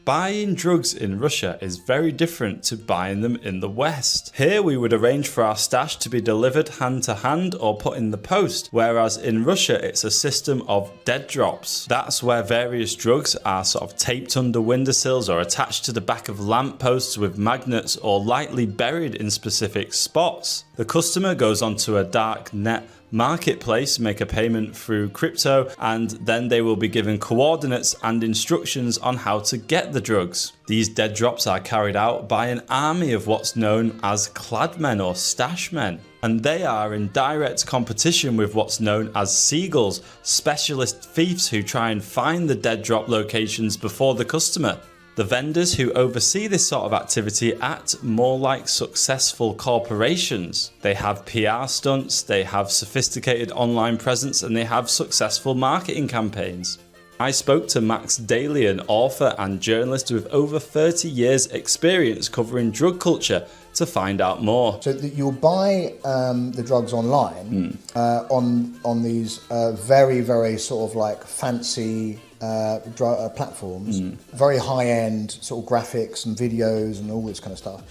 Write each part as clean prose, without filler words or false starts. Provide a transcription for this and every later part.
Buying drugs in Russia is very different to buying them in the West. Here we would arrange for our stash to be delivered hand to hand or put in the post, whereas in Russia it's a system of dead drops. That's where various drugs are sort of taped under windowsills or attached to the back of lampposts with magnets or lightly buried in specific spots. The customer goes onto a dark net marketplace, make a payment through crypto, and then they will be given coordinates and instructions on how to get the drugs. These dead drops are carried out by an army of what's known as Klad men or stash men, and they are in direct competition with what's known as Seagulls, specialist thieves who try and find the dead drop locations before the customer. The vendors who oversee this sort of activity act more like successful corporations. They have PR stunts, they have sophisticated online presence, and they have successful marketing campaigns. I spoke to Max Daly, an author and journalist with over 30 years experience covering drug culture, to find out more. So you'll buy the drugs online on these very sort of like fancy platforms, very high-end sort of graphics and videos and all this kind of stuff.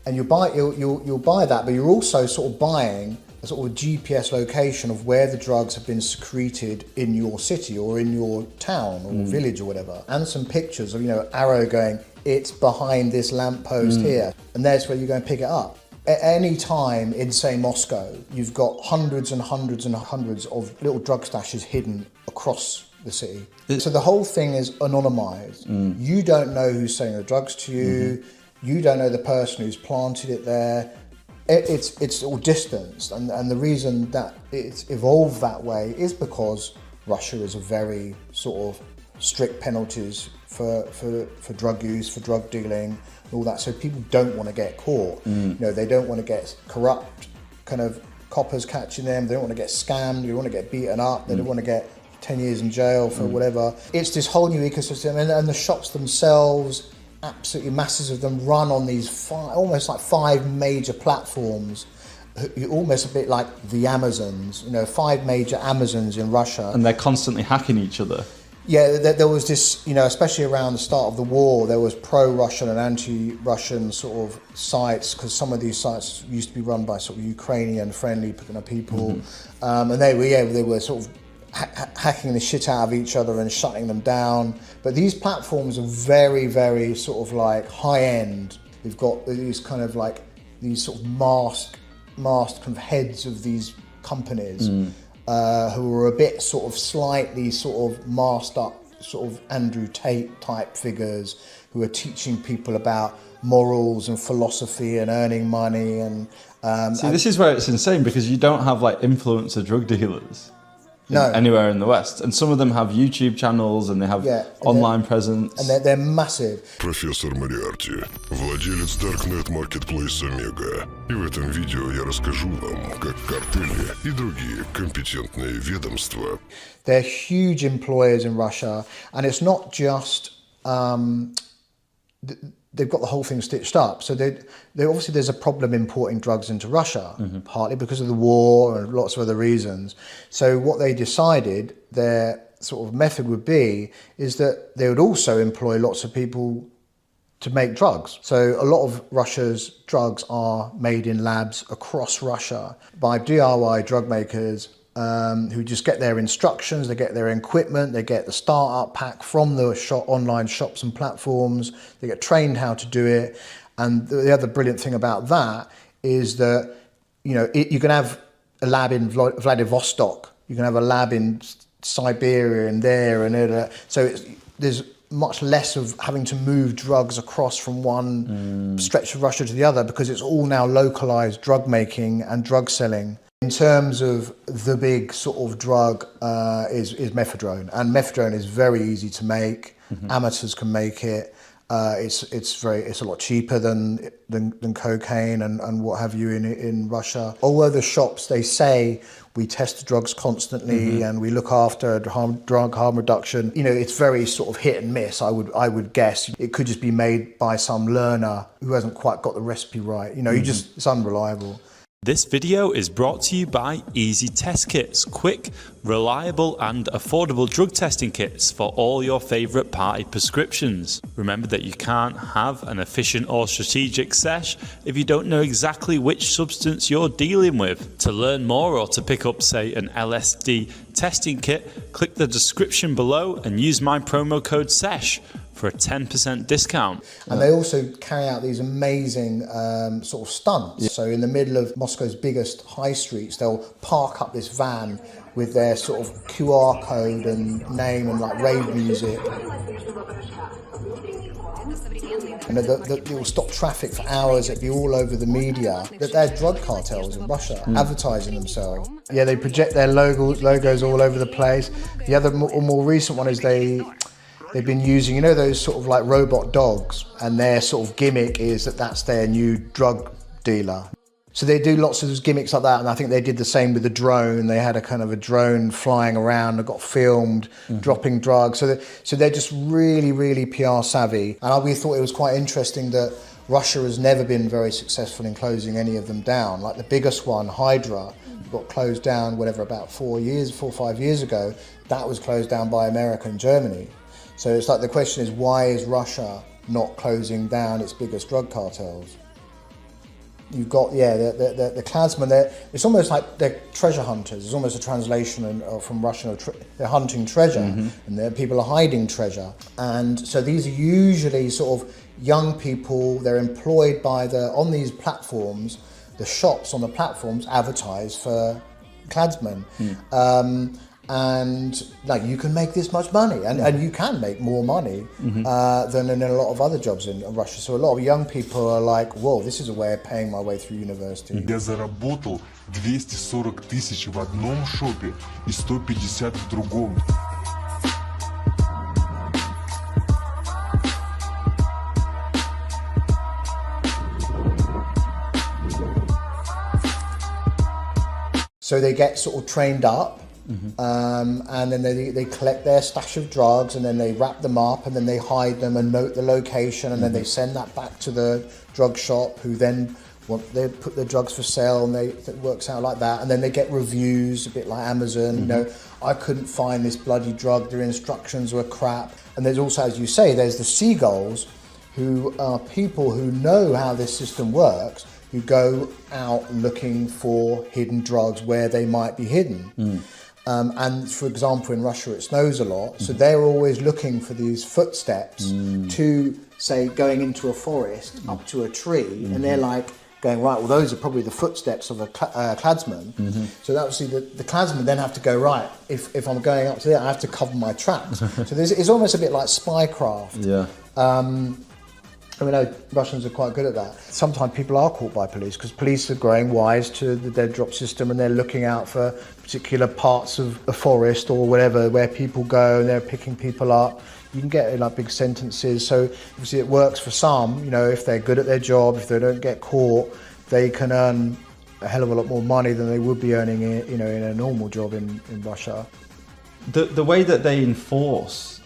And you'll buy that, but you're also sort of buying a sort of GPS location of where the drugs have been secreted in your city or in your town or village or whatever, and some pictures of, you know, arrow going, it's behind this lamppost here, and there's where you go and pick it up. At any time in, say, Moscow, you've got hundreds and hundreds and hundreds of little drug stashes hidden across the city. So the whole thing is anonymized. You don't know who's selling the drugs to you. You don't know the person who's planted it there. It's all distanced, and the reason that it's evolved that way is because Russia is a very sort of strict penalties for drug use, for drug dealing, and all that. So people don't want to get caught. You know, they don't want to get corrupt kind of coppers catching them. They don't want to get scammed. They don't want to get beaten up. They don't want to get 10 years in jail for whatever. It's this whole new ecosystem, and the shops themselves, absolutely masses of them, run on these almost like 5 major platforms, almost a bit like the Amazons, you know, 5 major Amazons in Russia. And they're constantly hacking each other. Yeah, there was this, you know, especially around the start of the war, there was pro-Russian and anti-Russian sort of sites, because some of these sites used to be run by sort of Ukrainian-friendly people, and they were sort of hacking the shit out of each other and shutting them down. But these platforms are very sort of like high-end. We've got these kind of like these sort of masked kind of heads of these companies who are a bit sort of slightly sort of masked up, sort of Andrew Tate type figures who are teaching people about morals and philosophy and earning money and this is where it's insane, because you don't have like influencer drug dealers anywhere in the West, and some of them have YouTube channels and they have online presence, and they're massive. Профессор Мориарти, владелец Darknet Marketplace Omega. И в этом видео я расскажу вам, как картели и другие компетентные ведомства. They're huge employers in Russia, and it's not just they've got the whole thing stitched up. So they obviously there's a problem importing drugs into Russia, partly because of the war and lots of other reasons. So what they decided their sort of method would be is that they would also employ lots of people to make drugs. So a lot of Russia's drugs are made in labs across Russia by DIY drug makers who just get their instructions, they get their equipment, they get the startup pack from the online shops and platforms, they get trained how to do it. And the other brilliant thing about that is that, you know, you can have a lab in Vladivostok, you can have a lab in Siberia and there and there. So there's much less of having to move drugs across from one stretch of Russia to the other, because it's all now localized drug making and drug selling. In terms of the big sort of drug is methadone, and methadone is very easy to make. Amateurs can make it. It's a lot cheaper than cocaine and what have you in Russia. Although the shops, they say we test the drugs constantly and we look after drug harm reduction. You know, it's very sort of hit and miss. I would guess it could just be made by some learner who hasn't quite got the recipe right. You know, it's unreliable. This video is brought to you by Easy Test Kits, quick, reliable and affordable drug testing kits for all your favourite party prescriptions. Remember that you can't have an efficient or strategic sesh if you don't know exactly which substance you're dealing with. To learn more or to pick up, say, an LSD testing kit, click the description below and use my promo code SESH for a 10% discount. And they also carry out these amazing sort of stunts. Yeah. So in the middle of Moscow's biggest high streets, they'll park up this van with their sort of QR code and name and like rave music. And it will stop traffic for hours. It'll be all over the media that they're drug cartels in Russia advertising themselves. Yeah, they project their logos all over the place. The other more recent one is they've been using, you know, those sort of like robot dogs, and their sort of gimmick is that that's their new drug dealer. So they do lots of those gimmicks like that, and I think they did the same with the drone. They had a kind of a drone flying around that got filmed, dropping drugs. So they're just really, really PR savvy. And we thought it was quite interesting that Russia has never been very successful in closing any of them down. Like the biggest one, 𝘿𝙧𝙪𝙜, got closed down, whatever, about 4 or 5 years ago. That was closed down by America and Germany. So it's like the question is, why is Russia not closing down its biggest drug cartels? You've got, yeah, the Kladsmen, it's almost like they're treasure hunters. It's almost a translation from Russian, they're hunting treasure, and people are hiding treasure. And so these are usually sort of young people, they're employed by on these platforms, the shops on the platforms advertise for Kladsmen. And like, you can make this much money, and you can make more money than in a lot of other jobs in Russia. So a lot of young people are like, whoa, this is a way of paying my way through university. Я заработал 240 тысяч в одном шопе и 150 в другом. So they get sort of trained up. And then they collect their stash of drugs, and then they wrap them up, and then they hide them and note the location, and then they send that back to the drug shop, who then they put their drugs for sale, and it works out like that. And then they get reviews, a bit like Amazon. You know, I couldn't find this bloody drug, their instructions were crap. And there's also, as you say, there's the Seagulls, who are people who know how this system works, who go out looking for hidden drugs where they might be hidden. And for example, in Russia it snows a lot, so they're always looking for these footsteps to, say, going into a forest up to a tree, and they're like going, right, well, those are probably the footsteps of a Kladsman. So obviously the Kladsmen then have to go, right, if I'm going up to there, I have to cover my tracks. So it's almost a bit like spycraft. Yeah. I mean, Russians are quite good at that. Sometimes people are caught by police because police are growing wise to the dead drop system, and they're looking out for particular parts of a forest or whatever where people go, and they're picking people up. You can get like big sentences. So obviously it works for some. You know, if they're good at their job, if they don't get caught, they can earn a hell of a lot more money than they would be earning, you know, in a normal job in Russia. The way that they enforce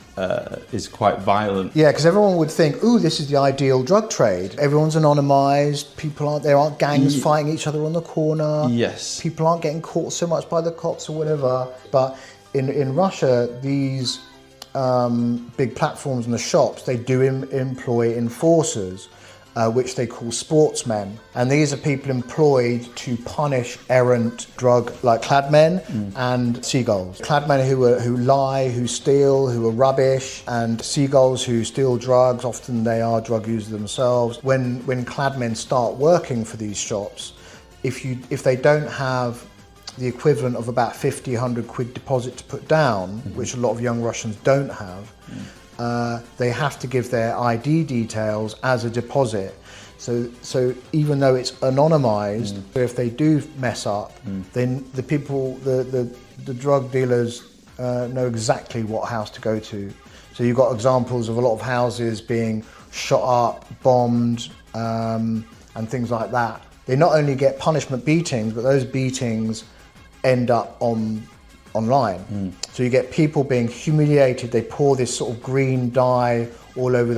is quite violent. Yeah, because everyone would think, ooh, this is the ideal drug trade. Everyone's anonymised, there aren't gangs fighting each other on the corner. Yes. People aren't getting caught so much by the cops or whatever. But in Russia, these big platforms and the shops, they do employ enforcers, which they call sportsmen. And these are people employed to punish errant drug, like Kladmen and Seagulls. Kladmen who lie, who steal, who are rubbish, and Seagulls who steal drugs. Often they are drug users themselves. When Kladmen start working for these shops, if they don't have the equivalent of about 50, 100 quid deposit to put down, which a lot of young Russians don't have, they have to give their ID details as a deposit. So even though it's anonymized, if they do mess up, then the drug dealers know exactly what house to go to. So you've got examples of a lot of houses being shot up, bombed, and things like that. They not only get punishment beatings, but those beatings end up online. So you get people being humiliated. They pour this sort of green dye all over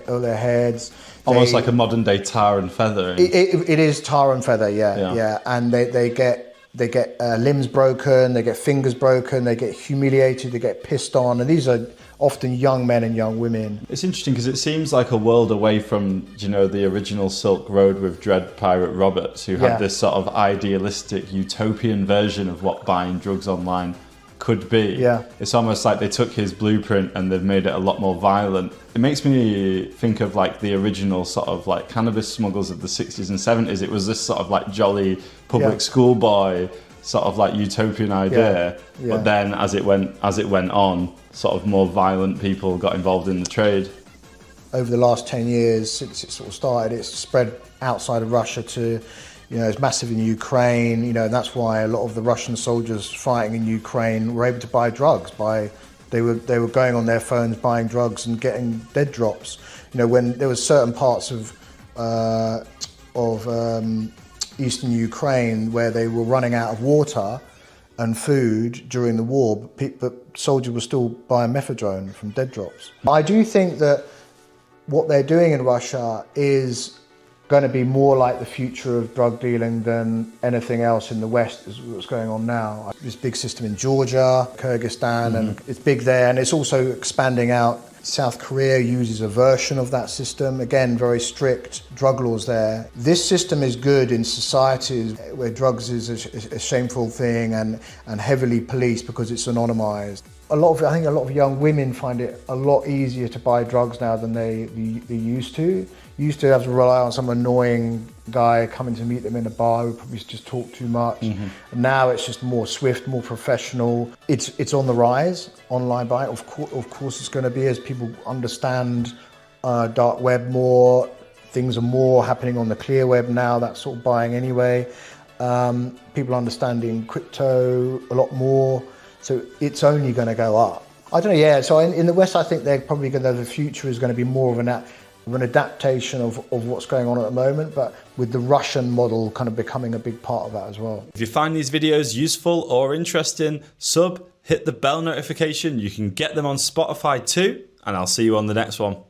all their heads. Almost like a modern day tar and feather. It is tar and feather, yeah. And they get limbs broken, they get fingers broken, they get humiliated, they get pissed on, and these are often young men and young women. It's interesting because it seems like a world away from, you know, the original Silk Road with Dread Pirate Roberts, who had this sort of idealistic utopian version of what buying drugs online could be. Yeah. It's almost like they took his blueprint and they've made it a lot more violent. It makes me think of like the original sort of like cannabis smuggles of the 60s and 70s. It was this sort of like jolly public schoolboy sort of like utopian idea. But then as it went on, sort of more violent people got involved in the trade. Over the last 10 years, since it sort of started, it's spread outside of Russia to, you know, it's massive in Ukraine, you know, and that's why a lot of the Russian soldiers fighting in Ukraine were able to buy drugs. They were going on their phones buying drugs and getting dead drops. You know, when there was certain parts of eastern Ukraine where they were running out of water and food during the war, but soldiers were still buying methadone from dead drops. I do think that what they're doing in Russia is going to be more like the future of drug dealing than anything else in the West is what's going on now. This big system in Georgia, Kyrgyzstan, and it's big there, and it's also expanding out. South Korea uses a version of that system. Again, very strict drug laws there. This system is good in societies where drugs is a shameful thing and heavily policed because it's anonymized. I think a lot of young women find it a lot easier to buy drugs now than they used to. Used to have to rely on some annoying guy coming to meet them in a bar who probably just talked too much. Now it's just more swift, more professional. It's on the rise, online buying. Of course it's going to be as people understand dark web more. Things are more happening on the clear web now, that sort of buying anyway. People understanding crypto a lot more. So it's only going to go up. I don't know, so in the West I think they're probably going to, the future is going to be more of an adaptation of what's going on at the moment, but with the Russian model kind of becoming a big part of that as well. If you find these videos useful or interesting, hit the bell notification. You can get them on Spotify too, and I'll see you on the next one.